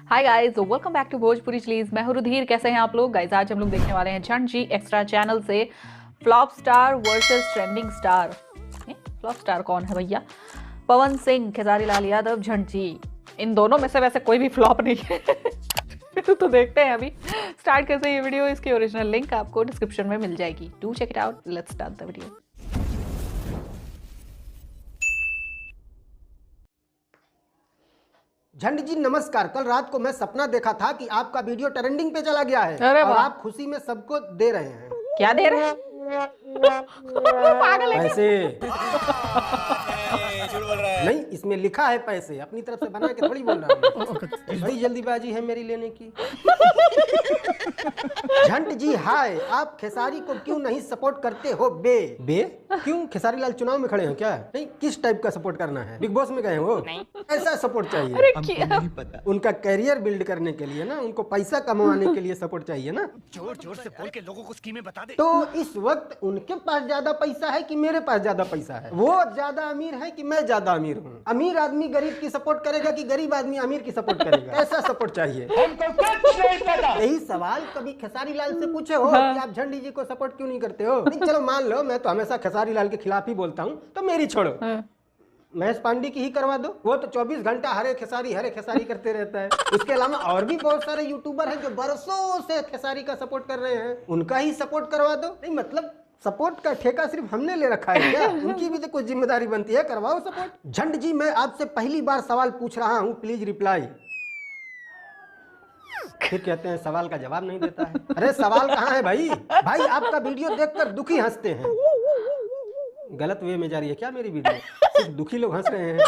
Hi guys, welcome back to Bhojpuri chillies. मैं हूं रुधिर। कैसे हैं आप लोग गाइस? आज हम लोग देखने वाले हैं झंड जी एक्स्ट्रा चैनल से flop star versus trending star. Flop star कौन है भैया? पवन सिंह, खेसारी लाल यादव, झंड जी। इन दोनों में से वैसे कोई भी फ्लॉप नहीं है। तो देखते हैं अभी स्टार्ट कैसे ये वीडियो। इसकी ओरिजिनल लिंक आपको डिस्क्रिप्शन में मिल जाएगी। Do check it out. Let's start the video. झंड जी नमस्कार। कल रात को मैं सपना देखा था कि आपका वीडियो ट्रेंडिंग पे चला गया है अरे और वाह। आप खुशी में सबको दे रहे हैं क्या दे रहे हैं? पागल है क्या? पैसे। नहीं, इसमें लिखा है पैसे, अपनी तरफ से बना के थोड़ी बोल रहा हूँ। बड़ी जल्दीबाजी है मेरी लेने की। झंड जी हाय, आप खेसारी को क्यों नहीं सपोर्ट करते हो? बे क्यों? खेसारी लाल चुनाव में खड़े हैं क्या? नहीं, किस टाइप का सपोर्ट करना है? बिग बॉस में गए हो? नहीं, ऐसा सपोर्ट चाहिए। अरे क्या? नहीं पता। उनका करियर बिल्ड करने के लिए ना, उनको पैसा कमाने के लिए सपोर्ट चाहिए ना। जोर जोर से बोल के लोगों को स्कीमें बता दे। तो इस वक्त उनके पास ज्यादा पैसा है कि मेरे पास ज्यादा पैसा है? वो ज्यादा अमीर है कि मैं ज्यादा अमीर हूँ? अमीर आदमी गरीब की सपोर्ट करेगा कि गरीब आदमी अमीर की सपोर्ट करेगा? ऐसा सपोर्ट चाहिए। हमको कुछ नहीं पता। यही सवाल कभी खेसारी लाल से पूछे हो कि आप झंडी जी को सपोर्ट क्यों नहीं करते हो? नहीं, चलो मान लो मैं तो हमेशा खेसारी लाल के खिलाफ ही बोलता हूँ, तो मेरी छोड़ो, महेश पांडे की ही करवा दो। वो तो 24 घंटा हरे खेसारी करते रहता है। उसके अलावा और भी बहुत सारे यूट्यूबर हैं जो बरसों से खेसारी का सपोर्ट कर रहे हैं, उनका ही सपोर्ट करवा दो। नहीं मतलब सपोर्ट का ठेका सिर्फ हमने ले रखा है क्या? उनकी भी तो कुछ जिम्मेदारी बनती है, करवाओ सपोर्ट। झंड जी मैं आपसे पहली बार सवाल पूछ रहा हूँ, प्लीज रिप्लाई। फिर कहते हैं सवाल का जवाब नहीं देता है। अरे सवाल कहाँ है भाई? भाई आपका वीडियो देखकर दुखी हंसते हैं। गलत वे में जा रही है क्या मेरी वीडियो? सिर्फ दुखी लोग हंस रहे हैं।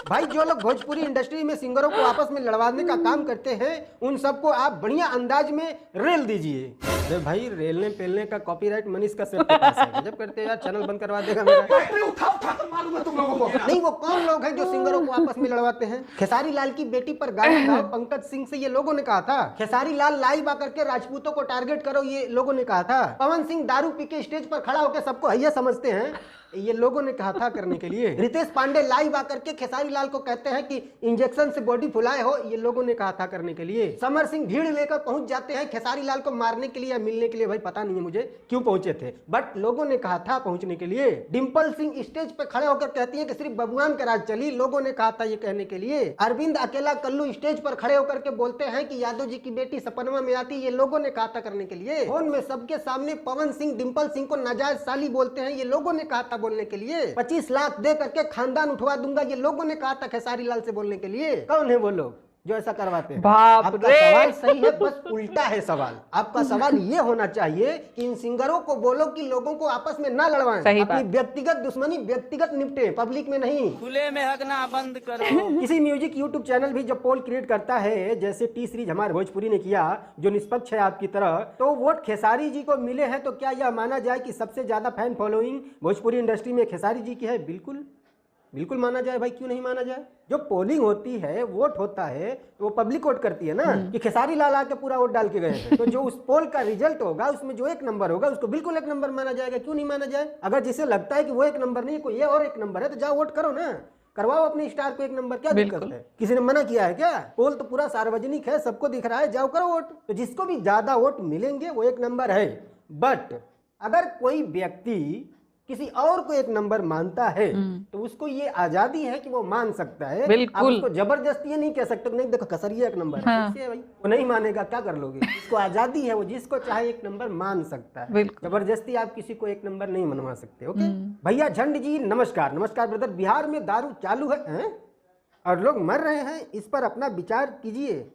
भाई जो लोग भोजपुरी इंडस्ट्री में सिंगरों को आपस में लड़वाने का काम करते हैं, उन सबको आप बढ़िया अंदाज में रेल दीजिए। अरे भाई रेलने पेलने का कॉपीराइट मनीष का सिर्फ पास है। जब करते हैं यार, चैनल बंद करवा देगा मेरा। उठा मालूम है तुम लोगों को। नहीं, वो कौन लोग हैं जो सिंगरों को आपस में लड़वाते हैं? खेसारी लाल की बेटी पर गाली गाओ पंकज सिंह से ये लोगों ने कहा था। खेसारी लाल लाइव आकर के राजपूतों को टारगेट करो, ये लोगों ने कहा था। पवन सिंह दारू पी के स्टेज पर खड़ा होकर सबको हैया समझते हैं, ये लोगों ने कहा था करने के लिए। रितेश पांडे लाइव आकर के खेसारी लाल को कहते हैं कि इंजेक्शन से बॉडी फुलाए हो, ये लोगों ने कहा था करने के लिए। समर सिंह भीड़ लेकर पहुंच जाते हैं खेसारी लाल को मारने के लिए या मिलने के लिए, भाई पता नहीं है मुझे क्यों पहुंचे थे, बट लोगों ने कहा था पहुंचने के लिए। डिम्पल सिंह स्टेज पर खड़े होकर कहती है कि सिर्फ बबुआन का राज चली, लोगों ने कहा था ये कहने के लिए। अरविंद अकेला कल्लू स्टेज पर खड़े होकर के बोलते हैं कि यादव जी की बेटी सपनवा में आती, ये लोगों ने कहा था करने के लिए। फोन में सबके सामने पवन सिंह डिम्पल सिंह को नाजायज साली बोलते हैं, ये लोगों ने कहा था बोलने के लिए। 25 लाख दे करके खानदान उठवा दूंगा, ये लोगों ने कहा था खेसारी लाल से बोलने के लिए। कौन है वो लोग जो ऐसा करवाते हैं? बाप आपका रे। सवाल सही है, बस उल्टा है सवाल। आपका सवाल ये होना चाहिए कि इन सिंगरों को बोलो कि लोगों को आपस में ना लड़वाएं, अपनी व्यक्तिगत दुश्मनी व्यक्तिगत निपटे, पब्लिक में नहीं। खुले में हगना बंद करो। किसी म्यूजिक यूट्यूब चैनल भी जब पोल क्रिएट करता है, जैसे टी सीरीज हमारे भोजपुरी ने किया, जो निष्पक्ष है आपकी तरह, तो वोट खेसारी जी को मिले हैं, तो क्या यह माना जाए कि सबसे ज्यादा फैन फॉलोइंग भोजपुरी इंडस्ट्री में खेसारी जी की है? बिल्कुल बिल्कुल माना जाए भाई, क्यों नहीं माना जाए? जो पोलिंग होती है, वोट होता है, तो वो पब्लिक वोट करती है ना, कि खेसारी लाल आके पूरा वोट डाल के गए हैं, तो जो उस पोल का रिजल्ट होगा उसमें जो एक नंबर होगा उसको बिल्कुल एक नंबर माना जाएगा। क्यों नहीं माना जाए? अगर जिसे लगता है कि वो एक नंबर नहीं, कोई ये और एक नंबर है, तो जाओ वोट करो ना, करवाओ अपने स्टार को एक नंबर, क्या दिक्कत है? किसी ने मना किया है क्या? पोल तो पूरा सार्वजनिक है, सबको दिख रहा है, जाओ करो वोट। तो जिसको भी ज्यादा वोट मिलेंगे वो एक नंबर है। बट अगर कोई व्यक्ति किसी और को एक नंबर मानता है, तो उसको ये आजादी है कि वो मान सकता है। आप उसको जबरदस्ती ये नहीं कह सकते नहीं देखो कसरिया एक नंबर है, इससे भाई वो नहीं मानेगा, क्या कर लोगे? उसको आजादी है, वो जिसको चाहे एक नंबर मान सकता है। जबरदस्ती आप किसी को एक नंबर नहीं मनवा सकते। ओके भैया झंड जी नमस्कार। नमस्कार ब्रदर। बिहार में दारू चालू है और लोग मर रहे हैं, इस पर अपना विचार कीजिए।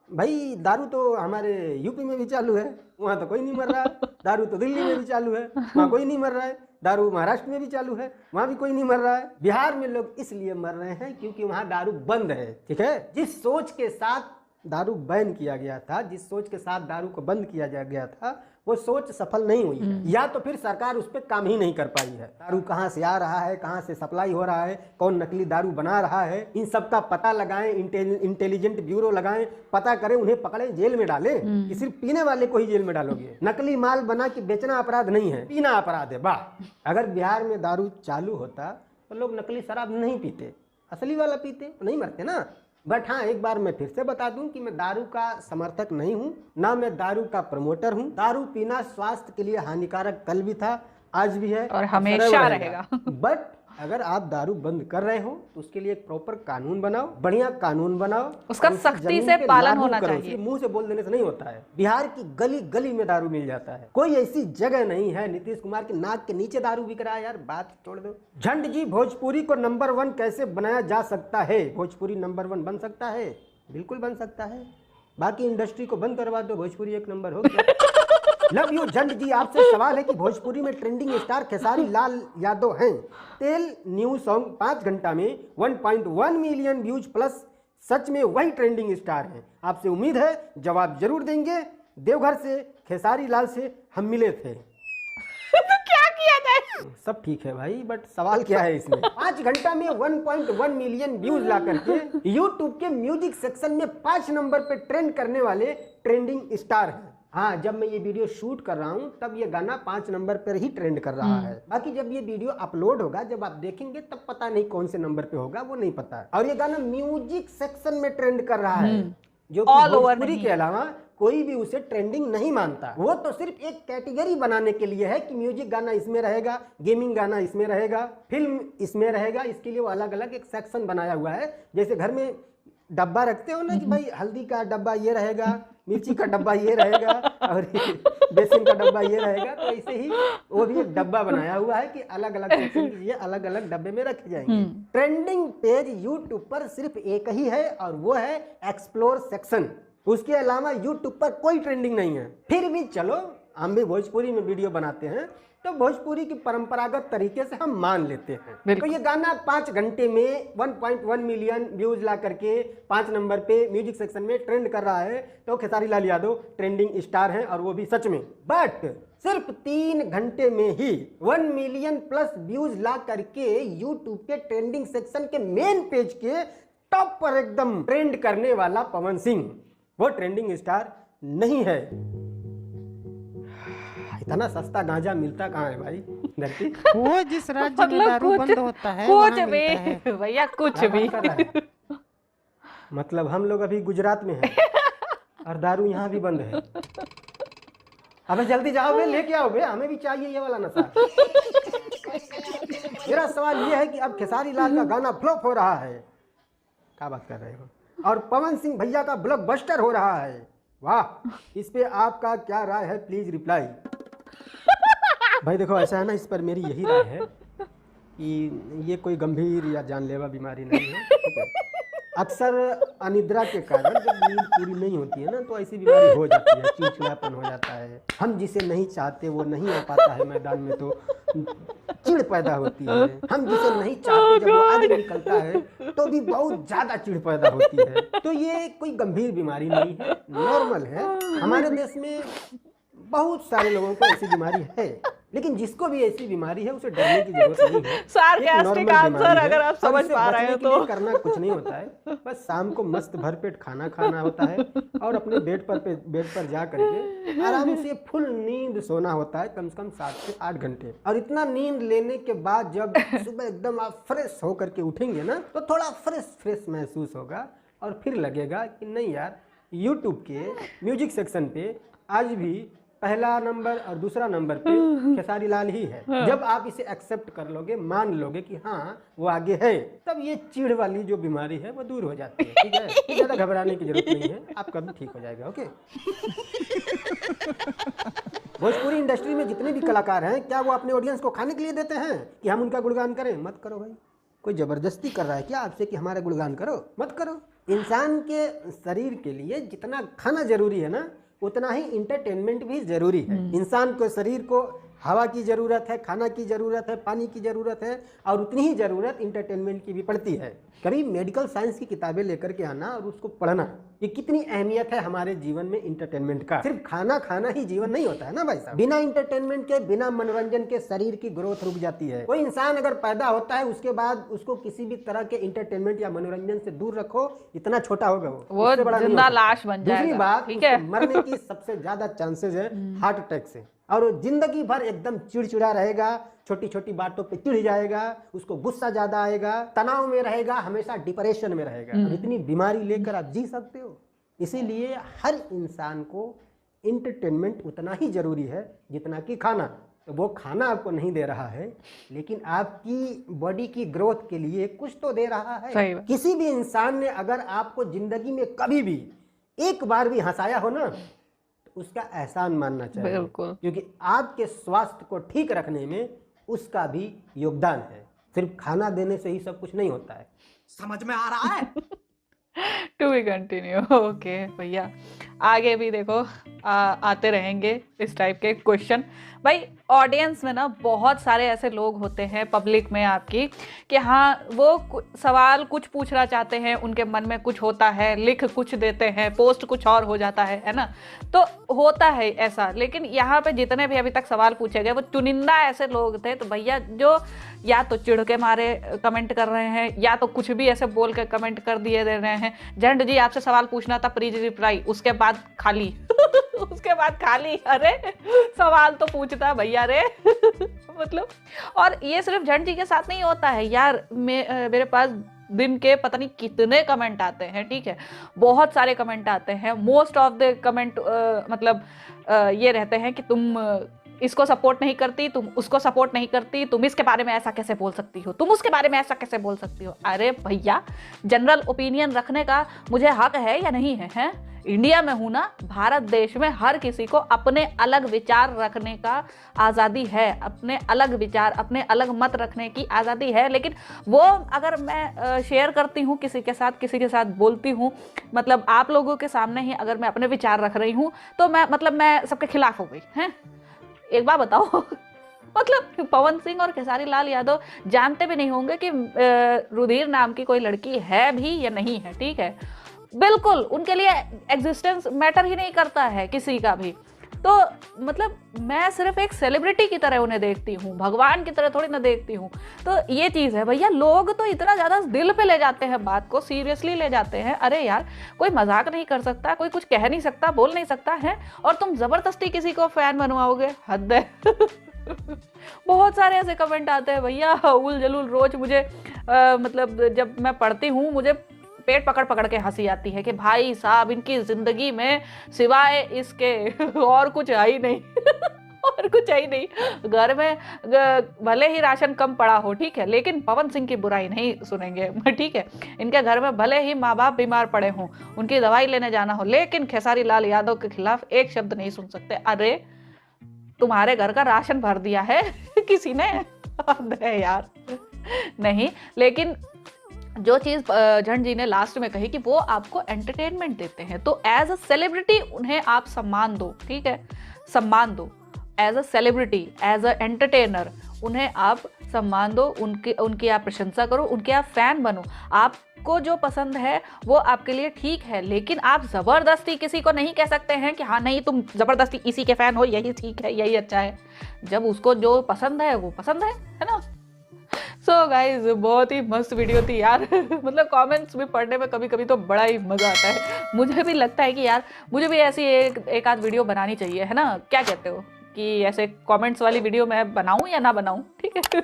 भाई दारू तो हमारे यूपी में भी चालू है, वहाँ तो कोई नहीं मर रहा है। दारू तो दिल्ली में भी चालू है, वहाँ कोई नहीं मर रहा है। दारू महाराष्ट्र में भी चालू है, वहाँ भी कोई नहीं मर रहा है। बिहार में लोग इसलिए मर रहे हैं क्योंकि वहाँ दारू बंद है। ठीक है, जिस सोच के साथ दारू बैन किया गया था, जिस सोच के साथ दारू को बंद किया गया था, वो सोच सफल नहीं हुई है, या तो फिर सरकार उस पर काम ही नहीं कर पाई है। दारू कहाँ से आ रहा है, कहाँ से सप्लाई हो रहा है, कौन नकली दारू बना रहा है, इन सब का पता लगाएं, इंटेलिजेंट ब्यूरो लगाएं, पता करें, उन्हें पकड़ें, जेल में डालें। कि सिर्फ पीने वाले को ही जेल में डालोगे? नकली माल बना के बेचना अपराध नहीं है, पीना अपराध है। वाह, अगर बिहार में दारू चालू होता तो लोग नकली शराब नहीं पीते, असली वाला पीते तो नहीं मरते ना। बट हाँ, एक बार मैं फिर से बता दूं कि मैं दारू का समर्थक नहीं हूं, ना मैं दारू का प्रमोटर हूं। दारू पीना स्वास्थ्य के लिए हानिकारक कल भी था, आज भी है और हमेशा रहेगा। बट अगर आप दारू बंद कर रहे हो तो उसके लिए एक प्रॉपर कानून बनाओ, बढ़िया कानून बनाओ, उसका और उसे सख्ती जमीन से पे पालन लागू होना करो। चाहिए। सिर्फ मुंह से बोल देने से नहीं होता है। बिहार की गली गली में दारू मिल जाता है, कोई ऐसी जगह नहीं है नीतीश कुमार के नाक के नीचे दारू बिक रहा है। यार बात छोड़ दो। झंड जी, भोजपुरी को नंबर 1 कैसे बनाया जा सकता है? भोजपुरी नंबर 1 बन सकता है, बिल्कुल बन सकता है। बाकी इंडस्ट्री को बंद करवा दो, भोजपुरी 1 नंबर हो गया। लव यू झंड जी, आपसे सवाल है कि भोजपुरी में ट्रेंडिंग स्टार खेसारी लाल यादव हैं। तेल न्यू सॉन्ग 5 घंटा में 1.1 मिलियन व्यूज प्लस, सच में वही ट्रेंडिंग स्टार हैं? आपसे उम्मीद है जवाब जरूर देंगे। देवघर से खेसारी लाल से हम मिले थे। तो क्या किया जाए? सब ठीक है भाई, बट सवाल क्या है इसमें? 5 घंटा में 1.1 मिलियन व्यूज ला करके यूट्यूब के म्यूजिक सेक्शन में 5 नंबर पे ट्रेंड करने वाले ट्रेंडिंग स्टार हैं। हाँ, जब मैं ये वीडियो शूट कर रहा हूँ तब ये गाना 5 नंबर पर ही ट्रेंड कर रहा है। बाकी जब ये वीडियो अपलोड होगा, जब आप देखेंगे तब पता नहीं कौन से नंबर पे होगा, वो नहीं पता। और ये गाना म्यूजिक सेक्शन में ट्रेंड कर रहा है, जो कि All over भोजपुरी नहीं। के अलावा कोई भी उसे ट्रेंडिंग नहीं मानता। वो तो सिर्फ एक कैटेगरी बनाने के लिए है कि म्यूजिक गाना इसमें रहेगा, गेमिंग गाना इसमें रहेगा, फिल्म इसमें रहेगा। इसके लिए वो अलग अलग एक सेक्शन बनाया हुआ है। जैसे घर में डब्बा रखते हो ना कि भाई हल्दी का डब्बा ये रहेगा, मिर्ची का डब्बा ये रहेगा और बेसन का डब्बा ये रहेगा, तो ऐसे ही वो भी एक डब्बा बनाया हुआ है कि अलग अलग सेक्शन की चीजें अलग अलग डब्बे में रखे जाएंगे। ट्रेंडिंग पेज यूट्यूब पर सिर्फ एक ही है और वो है एक्सप्लोर सेक्शन। उसके अलावा यूट्यूब पर कोई ट्रेंडिंग नहीं है। फिर भी चलो, हम भी भोजपुरी में वीडियो बनाते हैं तो भोजपुरी की परंपरागत तरीके से हम मान लेते हैं। तो ये गाना 5 घंटे में 1.1 मिलियन व्यूज ला करके 5 नंबर पे म्यूजिक सेक्शन में ट्रेंड कर रहा है, तो खेसारी लाल यादव ट्रेंडिंग स्टार हैं, और वो भी सच में। बट सिर्फ 3 घंटे में ही 1 मिलियन प्लस व्यूज ला करके यूट्यूब के ट्रेंडिंग सेक्शन के मेन पेज के टॉप पर एकदम ट्रेंड करने वाला पवन सिंह वो ट्रेंडिंग स्टार नहीं है। इतना सस्ता गांजा मिलता कहाँ है भाई धरती? वो जिस राज्य में मतलब दारू बंद होता है कुछ वहाँ मिलता है। भी भैया, कुछ क्या भी। बात कर रहा है? मतलब हम लोग अभी गुजरात में हैं और दारू यहाँ भी बंद है। अबे जल्दी जाओ बे, लेके आओ बे, हमें भी चाहिए ये वाला नशा। मेरा सवाल ये है कि अब खेसारी लाल का गाना फ्लॉप हो रहा है, क्या बात कर रहे हो, और पवन सिंह भैया का ब्लॉकबस्टर हो रहा है। वाह, इस पे आपका क्या राय है? Please reply. भाई देखो, ऐसा है ना, इस पर मेरी यही राय है कि ये कोई गंभीर या जानलेवा बीमारी नहीं है, ठीक है? अक्सर अनिद्रा के कारण जब नींद पूरी नहीं होती है ना, तो ऐसी बीमारी हो जाती है, चिड़चिड़ापन हो जाता है। हम जिसे नहीं चाहते वो नहीं आ पाता है मैदान में, तो चिड़ पैदा होती है। हम जिसे नहीं चाहते जब वो आगे निकलता है तो भी बहुत ज्यादा चिड़ पैदा होती है। तो ये कोई गंभीर बीमारी नहीं है, नॉर्मल है। हमारे देश में बहुत सारे लोगों को ऐसी बीमारी है, लेकिन जिसको भी ऐसी बीमारी है उसे डरने की जरूरत नहीं है। सार्कास्टिक आंसर अगर आप समझ पा रहे हो तो। करना कुछ नहीं होता है, बस शाम को मस्त भरपेट खाना खाना होता है और अपने बेड पर जा करके आराम से फुल नींद सोना होता है, कम से कम 7 से 8 घंटे। और इतना नींद लेने के बाद जब सुबह एकदम आप फ्रेश होकर के उठेंगे ना, तो थोड़ा फ्रेश महसूस होगा और फिर लगेगा कि नहीं यार, यूट्यूब के म्यूजिक सेक्शन पे आज भी पहला नंबर और दूसरा नंबर पे खेसारी लाल ही है। जब आप इसे एक्सेप्ट कर लोगे, मान लोगे कि हाँ वो आगे है, तब ये चिढ़ वाली जो बीमारी है वो दूर हो जाती है, ठीक है? ज़्यादा घबराने की जरूरत नहीं है, आपका भी ठीक हो जाएगा। ओके। भोजपुरी इंडस्ट्री में जितने भी कलाकार हैं, क्या वो अपने ऑडियंस को खाने के लिए देते हैं कि हम उनका गुणगान करें? मत करो भाई। कोई जबरदस्ती कर रहा है क्या आपसे कि हमारा गुणगान करो? मत करो। इंसान के शरीर के लिए जितना खाना जरूरी है ना, उतना ही इंटरटेनमेंट भी जरूरी है। इंसान को शरीर को हवा की जरूरत है, खाना की जरूरत है, पानी की जरूरत है, और उतनी ही जरूरत इंटरटेनमेंट की भी पड़ती है। कभी मेडिकल साइंस की किताबें लेकर के आना और उसको पढ़ना कि कितनी अहमियत है हमारे जीवन में इंटरटेनमेंट का। सिर्फ खाना खाना ही जीवन नहीं होता है ना भाई साहब। बिना इंटरटेनमेंट के, बिना मनोरंजन के शरीर की ग्रोथ रुक जाती है। कोई इंसान अगर पैदा होता है, उसके बाद उसको किसी भी तरह के इंटरटेनमेंट या मनोरंजन से दूर रखो, इतना छोटा होगा वो उससे बड़ा नहीं जिंदा हो सकता। लाश बन जाएगा। दूसरी बात, ठीक है? उसको मरने की सबसे ज्यादा चांसेस है हार्ट अटैक से, और वो जिंदगी भर एकदम चिड़चिड़ा रहेगा, छोटी छोटी बातों पे चिढ़ जाएगा, उसको गुस्सा ज्यादा आएगा, तनाव में रहेगा, हमेशा डिप्रेशन में रहेगा। अब इतनी बीमारी लेकर आप जी सकते हो? इसीलिए हर इंसान को इंटरटेनमेंट उतना ही जरूरी है जितना कि खाना। तो वो खाना आपको नहीं दे रहा है, लेकिन आपकी बॉडी की ग्रोथ के लिए कुछ तो दे रहा है। सही बात। किसी भी इंसान ने अगर आपको जिंदगी में कभी भी एक बार भी हंसाया हो ना, तो उसका एहसान मानना चाहिए। बिल्कुल। क्योंकि आपके स्वास्थ्य को ठीक रखने में उसका भी योगदान है। सिर्फ खाना देने से ही सब कुछ नहीं होता है। समझ में आ रहा है? To be continue. ओके भैया, आगे भी देखो आते रहेंगे इस टाइप के क्वेश्चन। भाई ऑडियंस में ना बहुत सारे ऐसे लोग होते हैं पब्लिक में आपकी कि हाँ वो सवाल कुछ पूछना चाहते हैं, उनके मन में कुछ होता है, लिख कुछ देते हैं, पोस्ट कुछ और हो जाता है ना। तो होता है ऐसा, लेकिन यहाँ पे जितने भी अभी तक सवाल पूछे गए वो चुनिंदा ऐसे लोग थे तो भैया जो या तो चिढ़ के मारे कमेंट कर रहे हैं या तो कुछ भी ऐसे बोल के कमेंट कर दिए दे रहे हैं। झंड जी आपसे सवाल पूछना था, प्लीज रिप्लाई, उसके बाद खाली उसके बाद खाली। अरे सवाल तो पूछता भैया रे मतलब। और ये सिर्फ झंड जी के साथ नहीं होता है यार, मेरे पास दिन के पता नहीं कितने कमेंट आते हैं, ठीक है, बहुत सारे कमेंट आते हैं। मोस्ट ऑफ द कमेंट मतलब ये रहते हैं कि तुम इसको सपोर्ट नहीं करती, तुम उसको सपोर्ट नहीं करती, तुम इसके बारे में ऐसा कैसे बोल सकती हो, तुम उसके बारे में ऐसा कैसे बोल सकती हो। अरे भैया जनरल ओपिनियन रखने का मुझे हक है या नहीं है, हैं? इंडिया में हूं ना, भारत देश में हर किसी को अपने अलग विचार रखने का आज़ादी है, अपने अलग विचार, अपने अलग मत रखने की आज़ादी है। लेकिन वो अगर मैं शेयर करती हूँ किसी के साथ बोलती हूँ, मतलब आप लोगों के सामने ही अगर मैं अपने विचार रख रही हूँ तो मैं सबके खिलाफ हो गई हैं। एक बात बताओ मतलब पवन सिंह और खेसारी लाल यादव जानते भी नहीं होंगे कि रुधिर नाम की कोई लड़की है भी या नहीं है, ठीक है, बिल्कुल उनके लिए एग्जिस्टेंस मैटर ही नहीं करता है किसी का भी। तो मतलब मैं सिर्फ एक सेलिब्रिटी की तरह उन्हें देखती हूँ, भगवान की तरह थोड़ी ना देखती हूँ। तो ये चीज़ है भैया, लोग तो इतना ज़्यादा दिल पे ले जाते हैं, बात को सीरियसली ले जाते हैं। अरे यार कोई मजाक नहीं कर सकता, कोई कुछ कह नहीं सकता, बोल नहीं सकता है, और तुम ज़बरदस्ती किसी को फैन बनवाओगे, हद है बहुत सारे ऐसे कमेंट आते हैं भैया, उल जलूल रोज मुझे मतलब जब मैं पढ़ती हूँ मुझे पेट पकड़ पकड़ के हंसी आती है कि भाई साहब इनकी जिंदगी में सिवाय इसके और कुछ है ही नहीं और कुछ है ही नहीं। घर में भले ही राशन कम पड़ा हो, ठीक है, लेकिन पवन सिंह की बुराई नहीं सुनेंगे, ठीक है। इनके घर में भले ही माँ बाप बीमार पड़े हों, उनकी दवाई लेने जाना हो, लेकिन खेसारी लाल यादव के खिलाफ एक शब्द नहीं सुन सकते। अरे तुम्हारे घर का राशन भर दिया है किसी ने, है यार नहीं। लेकिन जो चीज़ झंड जी ने लास्ट में कही कि वो आपको एंटरटेनमेंट देते हैं, तो एज अ सेलिब्रिटी उन्हें आप सम्मान दो, ठीक है, सम्मान दो। As a celebrity, as a entertainer उन्हें आप सम्मान दो, उनकी आप प्रशंसा करो, उनके आप फैन बनो। आपको जो पसंद है वो आपके लिए ठीक है, लेकिन आप ज़बरदस्ती किसी को नहीं कह सकते हैं कि हाँ नहीं तुम ज़बरदस्ती इसी के फ़ैन हो, यही ठीक है, यही अच्छा है। जब उसको जो पसंद है वो पसंद है ना। सो गाइज बहुत ही मस्त वीडियो थी यार मतलब कमेंट्स भी पढ़ने में कभी कभी तो बड़ा ही मज़ा आता है। मुझे भी लगता है कि यार मुझे भी ऐसी एक आध वीडियो बनानी चाहिए, है ना, क्या कहते हो कि ऐसे कमेंट्स वाली वीडियो मैं बनाऊं या ना बनाऊं, ठीक है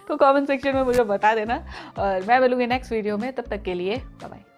तो कमेंट सेक्शन में मुझे बता देना, और मैं मिलूंगी नेक्स्ट वीडियो में। तब तक के लिए बाय बाय।